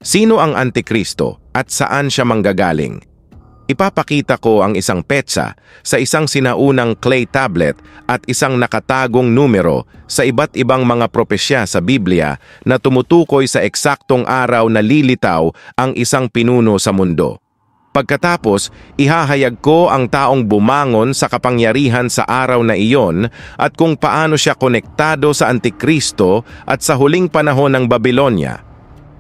Sino ang Antikristo at saan siya manggagaling? Ipapakita ko ang isang petsa sa isang sinaunang clay tablet at isang nakatagong numero sa iba't ibang mga propesya sa Biblia na tumutukoy sa eksaktong araw na lilitaw ang isang pinuno sa mundo. Pagkatapos, ihahayag ko ang taong bumangon sa kapangyarihan sa araw na iyon at kung paano siya konektado sa Antikristo at sa huling panahon ng Babylonia.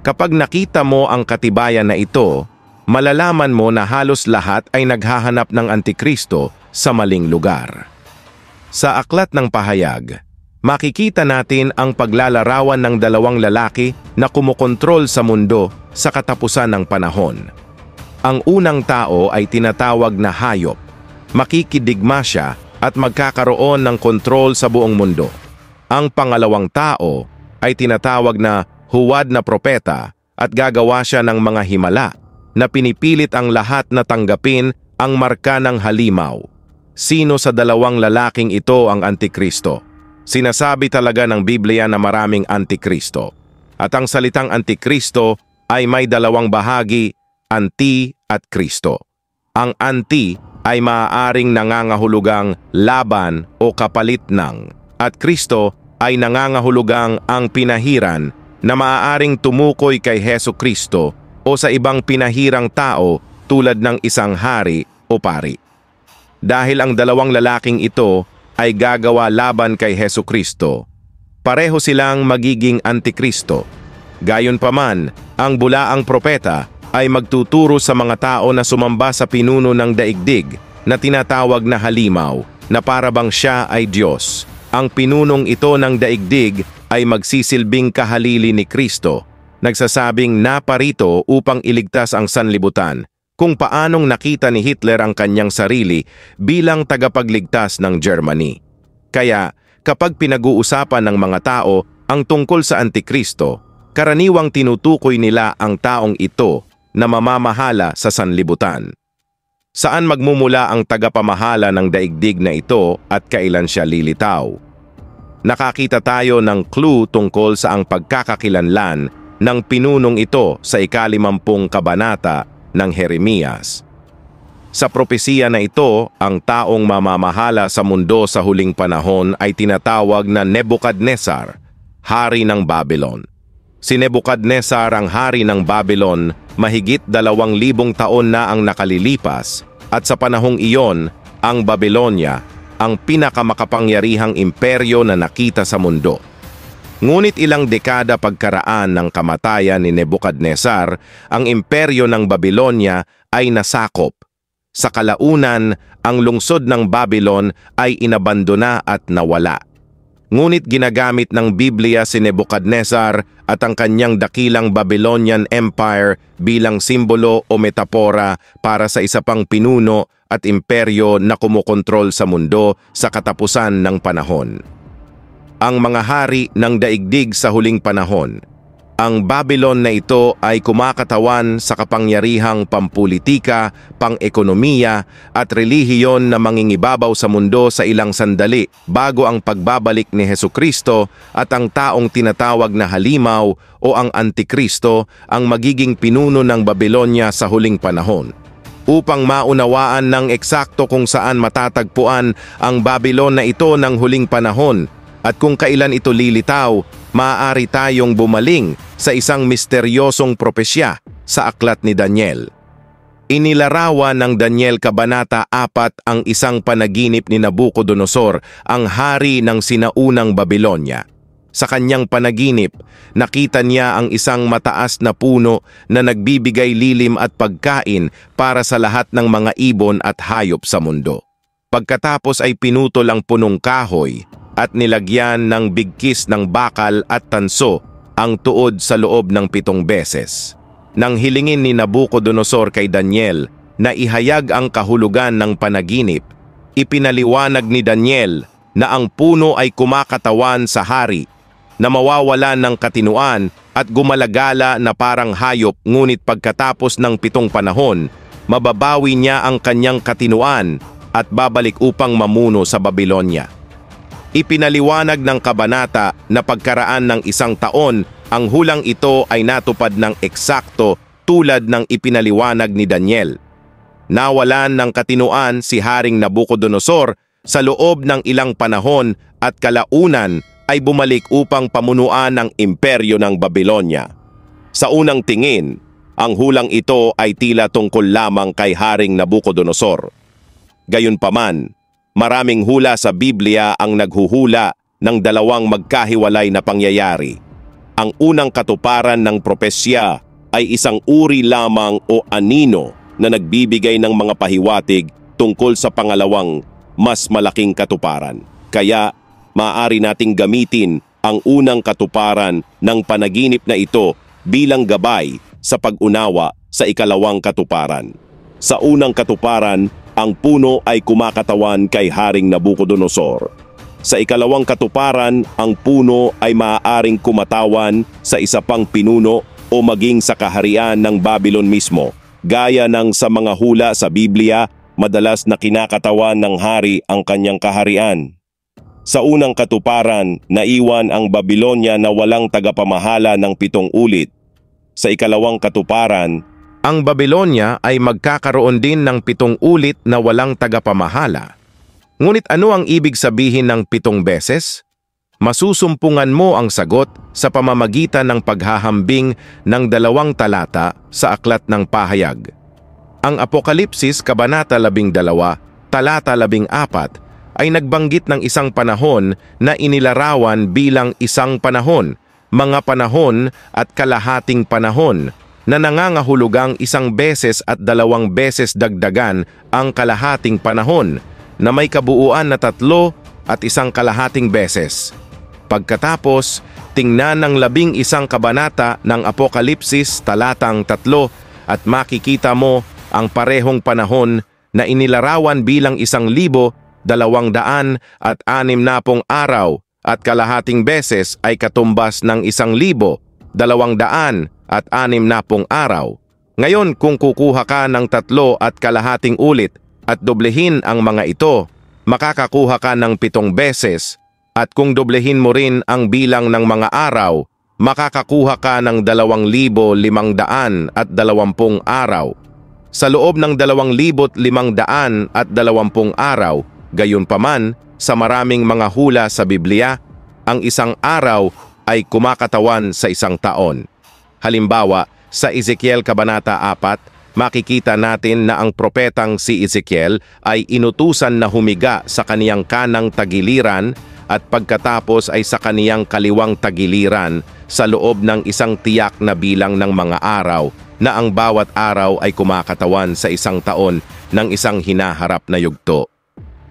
Kapag nakita mo ang katibayan na ito, malalaman mo na halos lahat ay naghahanap ng Antikristo sa maling lugar. Sa aklat ng pahayag, makikita natin ang paglalarawan ng dalawang lalaki na kumokontrol sa mundo sa katapusan ng panahon. Ang unang tao ay tinatawag na hayop. Makikidigma siya at magkakaroon ng kontrol sa buong mundo. Ang pangalawang tao ay tinatawag na huwad na propeta at gagawa siya ng mga himala na pinipilit ang lahat na tanggapin ang marka ng halimaw. Sino sa dalawang lalaking ito ang Antikristo? Sinasabi talaga ng Biblia na maraming Antikristo. At ang salitang Antikristo ay may dalawang bahagi, anti at Kristo. Ang anti ay maaaring nangangahulugang laban o kapalit ng, at Kristo ay nangangahulugang ang pinahiran na maaaring tumukoy kay Hesukristo o sa ibang pinahirang tao tulad ng isang hari o pari. Dahil ang dalawang lalaking ito ay gagawa laban kay Hesukristo, pareho silang magiging Antikristo. Gayunpaman, ang bulaang propeta ay magtuturo sa mga tao na sumamba sa pinuno ng daigdig na tinatawag na halimaw na parabang siya ay Diyos. Ang pinunong ito ng daigdig ay magsisilbing kahalili ni Kristo, nagsasabing naparito upang iligtas ang sanlibutan, kung paanong nakita ni Hitler ang kanyang sarili bilang tagapagligtas ng Germany. Kaya, kapag pinag-uusapan ng mga tao ang tungkol sa Antikristo, karaniwang tinutukoy nila ang taong ito na mamamahala sa sanlibutan. Saan magmumula ang tagapamahala ng daigdig na ito at kailan siya lilitaw? Nakakita tayo ng clue tungkol sa ang pagkakakilanlan ng pinunong ito sa 50 kabanata ng Jeremias. Sa propesiya na ito, ang taong mamamahala sa mundo sa huling panahon ay tinatawag na Nebuchadnezzar, hari ng Babylon. Si Nebuchadnezzar ang hari ng Babylon, mahigit 2,000 taon na ang nakalilipas, at sa panahong iyon, ang Babylonia, ang pinakamakapangyarihang imperyo na nakita sa mundo. Ngunit ilang dekada pagkaraan ng kamatayan ni Nebuchadnezzar, ang imperyo ng Babylonia ay nasakop. Sa kalaunan, ang lungsod ng Babylon ay inabandona at nawala. Ngunit ginagamit ng Biblia si Nebuchadnezzar at ang kanyang dakilang Babylonian Empire bilang simbolo o metapora para sa isa pang pinuno at imperyo na kumokontrol sa mundo sa katapusan ng panahon. Ang mga hari ng daigdig sa huling panahon. Ang Babylon na ito ay kumakatawan sa kapangyarihang pampulitika, pang-ekonomiya at relihiyon na mangingibabaw sa mundo sa ilang sandali bago ang pagbabalik ni Hesukristo at ang taong tinatawag na halimaw o ang Antikristo ang magiging pinuno ng Babylonia sa huling panahon. Upang maunawaan ng eksakto kung saan matatagpuan ang Babylon na ito ng huling panahon at kung kailan ito lilitaw, maaari tayong bumaling sa isang misteryosong propesya sa aklat ni Daniel. Inilarawan ng Daniel Kabanata 4 ang isang panaginip ni Nabucodonosor, ang hari ng sinaunang Babylonia. Sa kanyang panaginip, nakita niya ang isang mataas na puno na nagbibigay lilim at pagkain para sa lahat ng mga ibon at hayop sa mundo. Pagkatapos ay pinutol ang punong kahoy at nilagyan ng bigkis ng bakal at tanso ang tuod sa loob ng 7 beses. Nang hilingin ni Nabucodonosor kay Daniel na ihayag ang kahulugan ng panaginip, ipinaliwanag ni Daniel na ang puno ay kumakatawan sa hari, na mawawalan ng katinuan at gumalagala na parang hayop, ngunit pagkatapos ng 7 panahon, mababawi niya ang kanyang katinuan at babalik upang mamuno sa Babylonia. Ipinaliwanag ng kabanata na pagkaraan ng 1 taon Ang hulang ito ay natupad ng eksakto tulad ng ipinaliwanag ni Daniel. Nawalan ng katinuan si Haring Nabucodonosor sa loob ng ilang panahon at kalaunan ay bumalik upang pamunuan ng imperyo ng Babylonia. Sa unang tingin, ang hulang ito ay tila tungkol lamang kay Haring Nabucodonosor. Gayunpaman, maraming hula sa Biblia ang naghuhula ng dalawang magkahiwalay na pangyayari. Ang unang katuparan ng propesya ay isang uri lamang o anino na nagbibigay ng mga pahiwatig tungkol sa pangalawang mas malaking katuparan. Kaya maaari nating gamitin ang unang katuparan ng panaginip na ito bilang gabay sa pag-unawa sa ikalawang katuparan. Sa unang katuparan, ang puno ay kumakatawan kay Haring Nabucodonosor. Sa ikalawang katuparan, ang puno ay maaaring kumatawan sa isa pang pinuno o maging sa kaharian ng Babylon mismo. Gaya ng sa mga hula sa Biblia, madalas na kinakatawan ng hari ang kanyang kaharian. Sa unang katuparan, naiwan ang Babylonia na walang tagapamahala ng 7 ulit. Sa ikalawang katuparan, ang Babylonia ay magkakaroon din ng 7 ulit na walang tagapamahala. Ngunit ano ang ibig sabihin ng 7 beses? Masusumpungan mo ang sagot sa pamamagitan ng paghahambing ng 2 talata sa Aklat ng Pahayag. Ang Apokalipsis Kabanata 12, talata 14 ay nagbanggit ng isang panahon na inilarawan bilang isang panahon, mga panahon at kalahating panahon na nangangahulugang 1 beses at 2 beses dagdagan ang kalahating panahon na may kabuuan na 3 at 1 kalahating beses. Pagkatapos, tingnan ng 11 kabanata ng Apokalipsis talatang 3 at makikita mo ang parehong panahon na inilarawan bilang 1,260 araw at kalahating beses ay katumbas ng 1,260 araw. Ngayon kung kukuha ka ng 3 at kalahating ulit at doblehin ang mga ito, makakakuha ka ng 7 beses at kung doblehin mo rin ang bilang ng mga araw, makakakuha ka ng 2,520 araw. Sa loob ng 2,520 araw, gayunpaman sa maraming mga hula sa Biblia, ang 1 araw ay kumakatawan sa 1 taon. Halimbawa, sa Ezekiel Kabanata 4, makikita natin na ang propetang si Ezekiel ay inutusan na humiga sa kaniyang kanang tagiliran at pagkatapos ay sa kaniyang kaliwang tagiliran sa loob ng 1 tiyak na bilang ng mga araw na ang bawat araw ay kumakatawan sa 1 taon ng 1 hinaharap na yugto.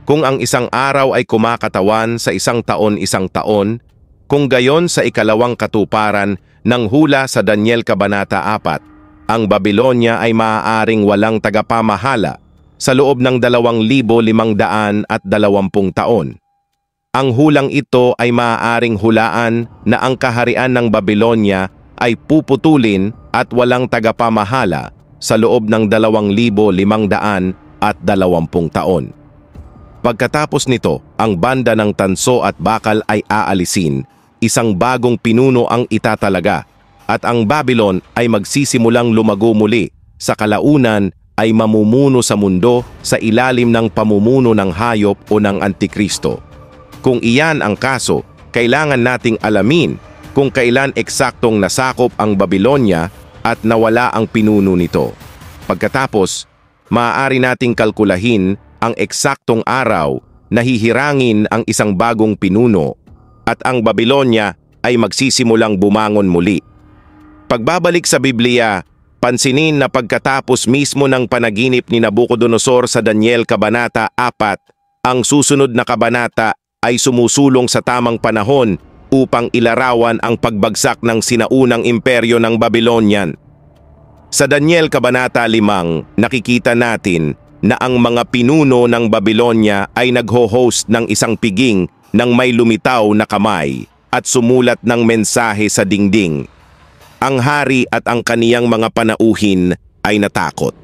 Kung ang 1 araw ay kumakatawan sa 1 taon, kung gayon sa ikalawang katuparan ng hula sa Daniel Kabanata 4, ang Babylonia ay maaaring walang tagapamahala sa loob ng 2,520 taon. Ang hulang ito ay maaaring hulaan na ang kaharian ng Babylonia ay puputulin at walang tagapamahala sa loob ng 2,520 taon. Pagkatapos nito, ang banda ng tanso at bakal ay aalisin, 1 bagong pinuno ang itatalaga, at ang Babylon ay magsisimulang lumago muli, sa kalaunan ay mamumuno sa mundo sa ilalim ng pamumuno ng hayop o ng Antikristo. Kung iyan ang kaso, kailangan nating alamin kung kailan eksaktong nasakop ang Babylonia at nawala ang pinuno nito. Pagkatapos, maaari nating kalkulahin ang eksaktong araw na hihirangin ang 1 bagong pinuno at ang Babylonia ay magsisimulang bumangon muli. Pagbabalik sa Biblia, pansinin na pagkatapos mismo ng panaginip ni Nabucodonosor sa Daniel Kabanata 4, ang susunod na kabanata ay sumusulong sa tamang panahon upang ilarawan ang pagbagsak ng sinaunang imperyo ng Babylonian. Sa Daniel Kabanata 5, nakikita natin na ang mga pinuno ng Babylonia ay nagho-host ng isang piging ng may lumitaw na kamay at sumulat ng mensahe sa dingding. Ang hari at ang kaniyang mga panauhin ay natakot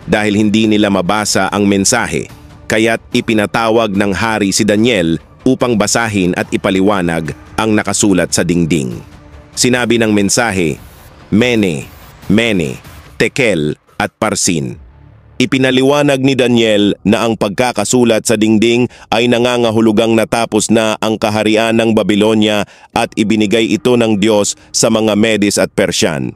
dahil hindi nila mabasa ang mensahe, kaya't ipinatawag ng hari si Daniel upang basahin at ipaliwanag ang nakasulat sa dingding. Sinabi ng mensahe, Mene, Mene, Tekel at Parsin. Ipinaliwanag ni Daniel na ang pagkakasulat sa dingding ay nangangahulugang natapos na ang kaharian ng Babylonia at ibinigay ito ng Diyos sa mga Medes at Persian.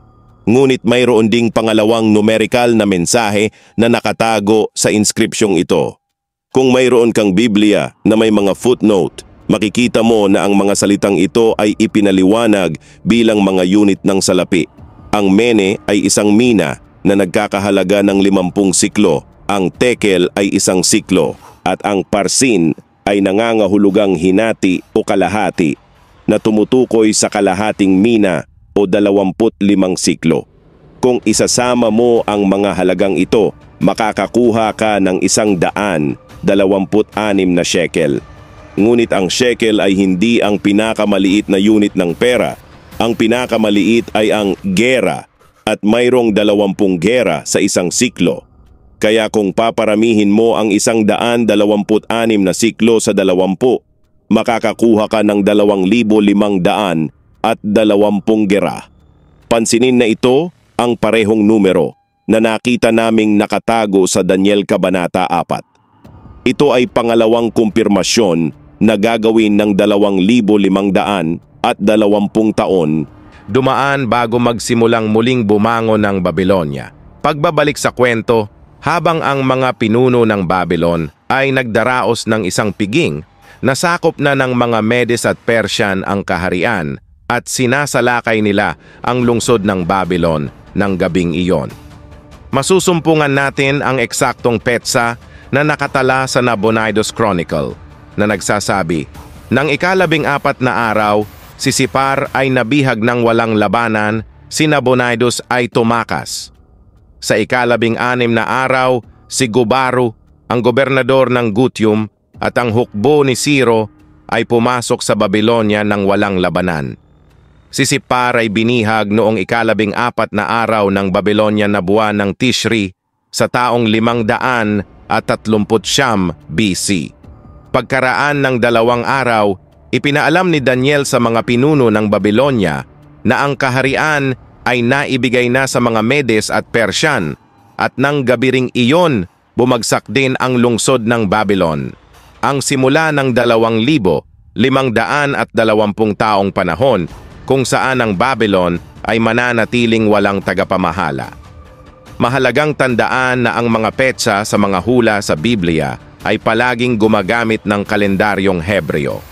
Ngunit mayroon ding pangalawang numerikal na mensahe na nakatago sa inskripsyong ito. Kung mayroon kang Biblia na may mga footnote, makikita mo na ang mga salitang ito ay ipinaliwanag bilang mga unit ng salapi. Ang Mene ay isang mina na nagkakahalaga ng 50 siklo, ang Tekel ay isang siklo, at ang Parsin ay nangangahulugang hinati o kalahati na tumutukoy sa kalahating mina o 25 siklo. Kung isasama mo ang mga halagang ito, makakakuha ka ng 126 na shekel. Ngunit ang shekel ay hindi ang pinakamaliit na unit ng pera. Ang pinakamaliit ay ang gera, at mayroong 20 gera sa isang siklo. Kaya kung paparamihin mo ang 126 na siklo sa 20, makakakuha ka ng 2,500 at 20 gera. Pansinin na ito ang parehong numero na nakita naming nakatago sa Daniel Kabanata 4. Ito ay pangalawang kumpirmasyon na gagawin ng 2,500 at 20 taon dumaan bago magsimulang muling bumangon ng Babylonia. Pagbabalik sa kwento, habang ang mga pinuno ng Babylon ay nagdaraos ng isang piging, nasakop na ng mga Medes at Persian ang kaharian at sinasalakay nila ang lungsod ng Babylon ng gabing iyon. Masusumpungan natin ang eksaktong petsa na nakatala sa Nabonidus Chronicle na nagsasabi, "Nang 14 na araw, si Sipar ay nabihag ng walang labanan, si Nabonidus ay tumakas. Sa 16 na araw, si Gubaru, ang gobernador ng Gutium, at ang hukbo ni Siro ay pumasok sa Babylonia ng walang labanan. Si Sipar ay binihag noong 14 na araw ng Babylonia na buwan ng Tishri sa taong 539 BC. Pagkaraan ng 2 araw, ipinaalam ni Daniel sa mga pinuno ng Babylonia na ang kaharian ay naibigay na sa mga Medes at Persian at nang gabi ring iyon, bumagsak din ang lungsod ng Babylon. Ang simula ng 2,520 taong panahon kung saan ang Babylon ay mananatiling walang tagapamahala. Mahalagang tandaan na ang mga petsa sa mga hula sa Biblia ay palaging gumagamit ng kalendaryong Hebreo.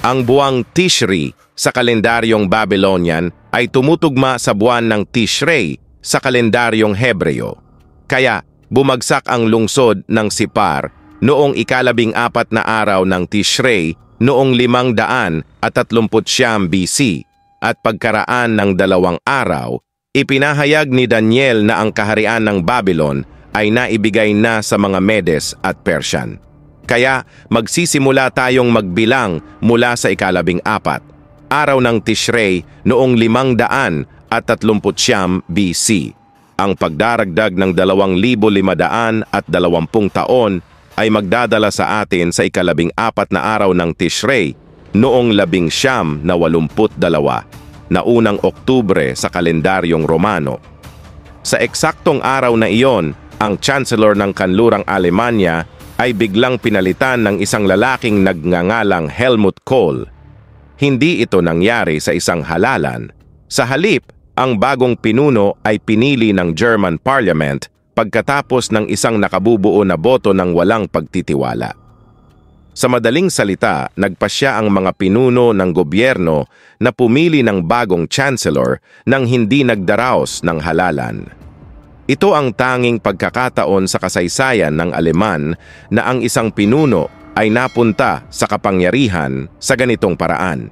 Ang buwang Tishri sa kalendaryong Babylonian ay tumutugma sa buwan ng Tishrei sa kalendaryong Hebreo. Kaya bumagsak ang lungsod ng Sipar noong 14 na araw ng Tishrei noong 539 BC at pagkaraan ng 2 araw, ipinahayag ni Daniel na ang kaharian ng Babylon ay naibigay na sa mga Medes at Persian. Kaya magsisimula tayong magbilang mula sa 14, araw ng Tishrei noong 539 BC. Ang pagdaragdag ng 2,520 taon ay magdadala sa atin sa 14 na araw ng Tishrei noong 1982 na unang Oktubre sa kalendaryong Romano. Sa eksaktong araw na iyon, ang Chancellor ng Kanlurang Alemanya ay biglang pinalitan ng isang lalaking nagngangalang Helmut Kohl. Hindi ito nangyari sa isang halalan. Sa halip, ang bagong pinuno ay pinili ng German Parliament pagkatapos ng isang nakabubuo na boto ng walang pagtitiwala. Sa madaling salita, nagpasya ang mga pinuno ng gobyerno na pumili ng bagong chancellor nang hindi nagdaraos ng halalan. Ito ang tanging pagkakataon sa kasaysayan ng Aleman na ang isang pinuno ay napunta sa kapangyarihan sa ganitong paraan.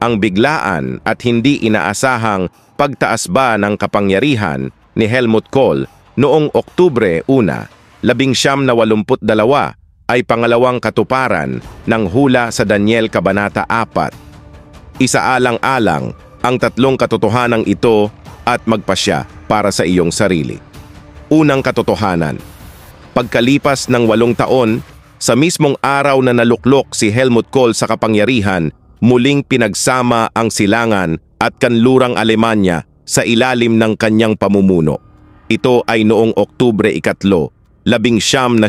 Ang biglaan at hindi inaasahang pagtaas ba ng kapangyarihan ni Helmut Kohl noong Oktubre 1, 1982 ay pangalawang katuparan ng hula sa Daniel Kabanata 4. Isaalang-alang ang 3 katotohanan ito at magpasya para sa iyong sarili. Unang katotohanan, pagkalipas ng 8 taon, sa mismong araw na naluklok si Helmut Kohl sa kapangyarihan muling pinagsama ang silangan at kanlurang Alemanya sa ilalim ng kanyang pamumuno. Ito ay noong Oktubre 3, 1990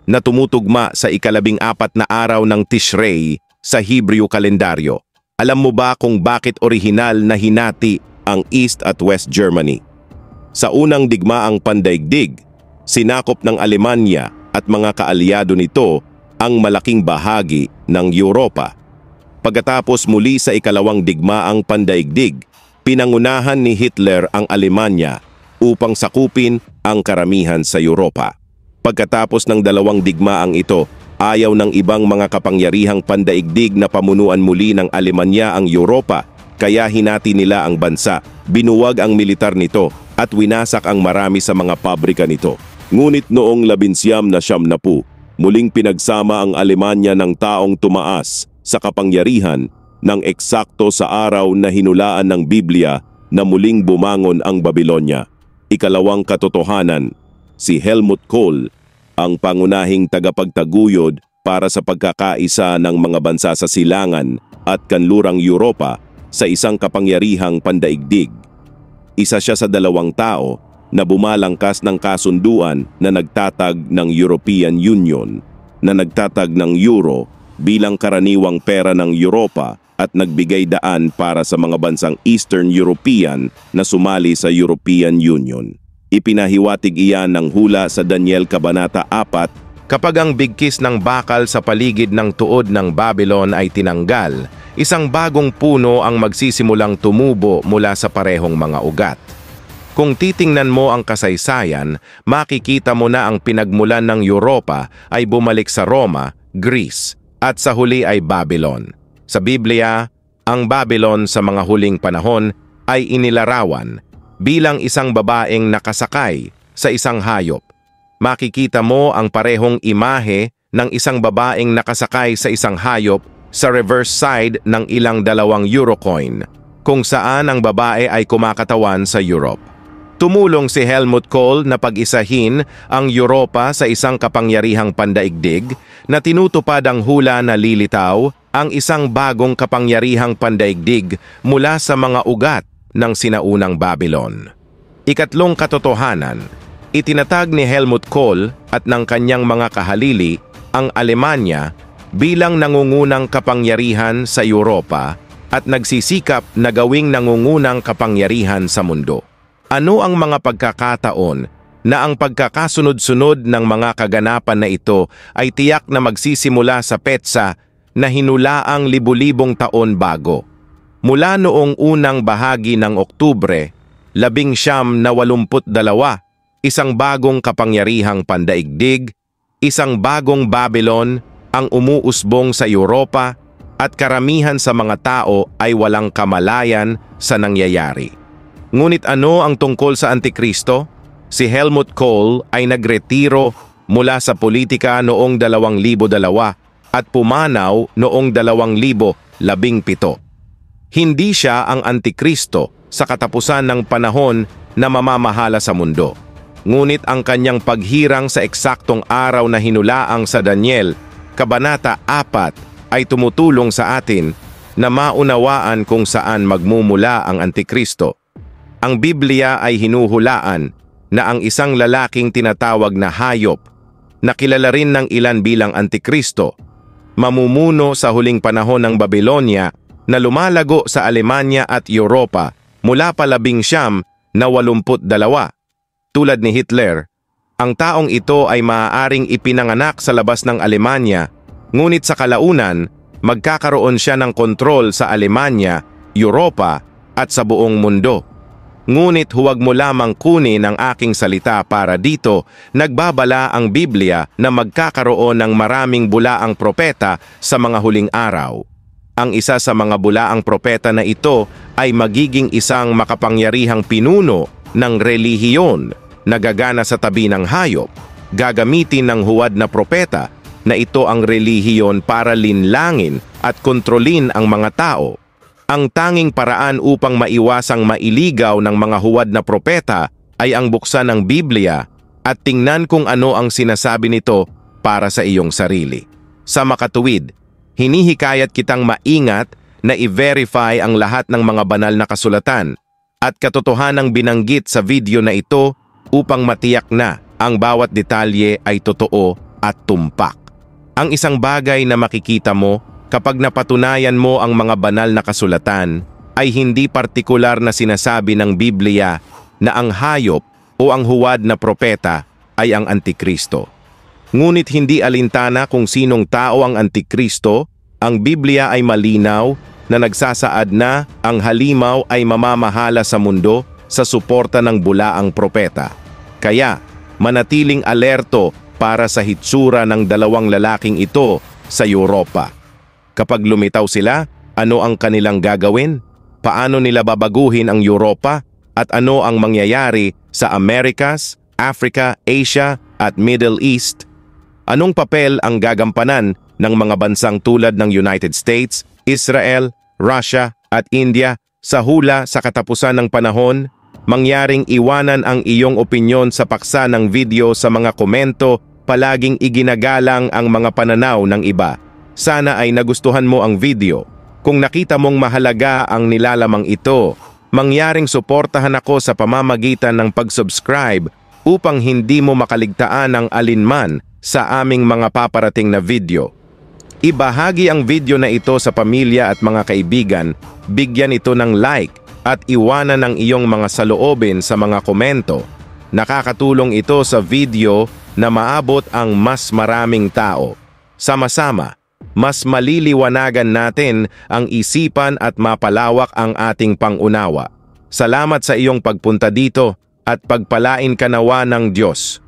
na tumutugma sa ika-14 na araw ng Tishrei sa Hebreo kalendaryo. Alam mo ba kung bakit orihinal na hinati ang East at West Germany? Sa unang digmaang pandaigdig, sinakop ng Alemanya at mga kaalyado nito ang malaking bahagi ng Europa. Pagkatapos muli sa ikalawang digmaang pandaigdig, pinangunahan ni Hitler ang Alemanya upang sakupin ang karamihan sa Europa. Pagkatapos ng dalawang digmaang ito, ayaw ng ibang mga kapangyarihang pandaigdig na pamunuan muli ng Alemanya ang Europa, kaya hinati nila ang bansa, binuwag ang militar nito at winasak ang marami sa mga pabrika nito. Ngunit noong 1990, muling pinagsama ang Alemanya ng taong tumaas sa kapangyarihan ng eksakto sa araw na hinulaan ng Biblia na muling bumangon ang Babylonia. Ikalawang katotohanan, si Helmut Kohl, ang pangunahing tagapagtaguyod para sa pagkakaisa ng mga bansa sa silangan at kanlurang Europa sa isang kapangyarihang pandaigdig. Isa siya sa 2 tao na bumalangkas ng kasunduan na nagtatag ng European Union, na nagtatag ng Euro bilang karaniwang pera ng Europa at nagbigay daan para sa mga bansang Eastern European na sumali sa European Union. Ipinahiwatig iyan ng hula sa Daniel Kabanata 4. Kapag ang bigkis ng bakal sa paligid ng tuod ng Babylon ay tinanggal, isang bagong puno ang magsisimulang tumubo mula sa parehong mga ugat. Kung titingnan mo ang kasaysayan, makikita mo na ang pinagmulan ng Europa ay bumalik sa Roma, Greece, at sa huli ay Babylon. Sa Biblia, ang Babylon sa mga huling panahon ay inilarawan bilang isang babaeng nakasakay sa isang hayop. Makikita mo ang parehong imahe ng isang babaeng nakasakay sa isang hayop sa reverse side ng ilang 2 euro coin, kung saan ang babae ay kumakatawan sa Europe. Tumulong si Helmut Kohl na pag-isahin ang Europa sa isang kapangyarihang pandaigdig na tinutupad ang hula na lilitaw ang isang bagong kapangyarihang pandaigdig mula sa mga ugat ng sinaunang Babylon. Ikatlong katotohanan, itinatag ni Helmut Kohl at ng kanyang mga kahalili ang Alemanya bilang nangungunang kapangyarihan sa Europa at nagsisikap na gawing nangungunang kapangyarihan sa mundo. Ano ang mga pagkakataon na ang pagkakasunod-sunod ng mga kaganapan na ito ay tiyak na magsisimula sa petsa na hinulaang libu-libong taon bago? Mula noong unang bahagi ng Oktubre, 1982, isang bagong kapangyarihang pandaigdig, isang bagong Babylon ang umuusbong sa Europa at karamihan sa mga tao ay walang kamalayan sa nangyayari. Ngunit ano ang tungkol sa Antikristo? Si Helmut Kohl ay nagretiro mula sa politika noong 2002 at pumanaw noong 2017. Hindi siya ang Antikristo sa katapusan ng panahon na mamamahala sa mundo. Ngunit ang kanyang paghirang sa eksaktong araw na hinulaang sa Daniel, Kabanata 4, ay tumutulong sa atin na maunawaan kung saan magmumula ang Antikristo. Ang Biblia ay hinuhulaan na ang isang lalaking tinatawag na hayop, na kilala rin ng ilan bilang Antikristo, mamumuno sa huling panahon ng Babylonia na lumalago sa Alemanya at Europa mula pa 1982. Tulad ni Hitler, ang taong ito ay maaaring ipinanganak sa labas ng Alemanya, ngunit sa kalaunan, magkakaroon siya ng kontrol sa Alemanya, Europa at sa buong mundo. Ngunit huwag mo lamang kunin ang aking salita para dito, nagbabala ang Biblia na magkakaroon ng maraming bulaang propeta sa mga huling araw. Ang isa sa mga bulaang propeta na ito ay magiging isang makapangyarihang pinuno ng relihiyon na gagana sa tabi ng hayop, gagamitin ng huwad na propeta na ito ang relihiyon para linlangin at kontrolin ang mga tao. Ang tanging paraan upang maiwasang mailigaw ng mga huwad na propeta ay ang buksan ng Biblia at tingnan kung ano ang sinasabi nito para sa iyong sarili. Sa makatuwid, hinihikayat kitang maingat na i-verify ang lahat ng mga banal na kasulatan at katotohanang binanggit sa video na ito upang matiyak na ang bawat detalye ay totoo at tumpak. Ang isang bagay na makikita mo kapag napatunayan mo ang mga banal na kasulatan ay hindi partikular na sinasabi ng Biblia na ang hayop o ang huwad na propeta ay ang Antikristo. Ngunit hindi alintana kung sinong tao ang Antikristo, ang Biblia ay malinaw na nagsasaad na ang halimaw ay mamamahala sa mundo sa suporta ng bulaang propeta. Kaya, manatiling alerto para sa hitsura ng dalawang lalaking ito sa Europa. Kapag lumitaw sila, ano ang kanilang gagawin? Paano nila babaguhin ang Europa? At ano ang mangyayari sa Americas, Africa, Asia at Middle East? Anong papel ang gagampanan ng mga bansang tulad ng United States, Israel, Russia at India sa hula sa katapusan ng panahon? Mangyaring iwanan ang iyong opinyon sa paksa ng video sa mga komento, palaging iginagalang ang mga pananaw ng iba. Sana ay nagustuhan mo ang video. Kung nakita mong mahalaga ang nilalamang ito, mangyaring suportahan ako sa pamamagitan ng pag-subscribe upang hindi mo makaligtaan ang alinman sa aming mga paparating na video. Ibahagi ang video na ito sa pamilya at mga kaibigan, bigyan ito ng like at iwanan ang iyong mga saloobin sa mga komento. Nakakatulong ito sa video na maabot ang mas maraming tao. Sama-sama, mas maliliwanagan natin ang isipan at mapalawak ang ating pangunawa. Salamat sa iyong pagpunta dito at pagpalain ka nawa ng Diyos.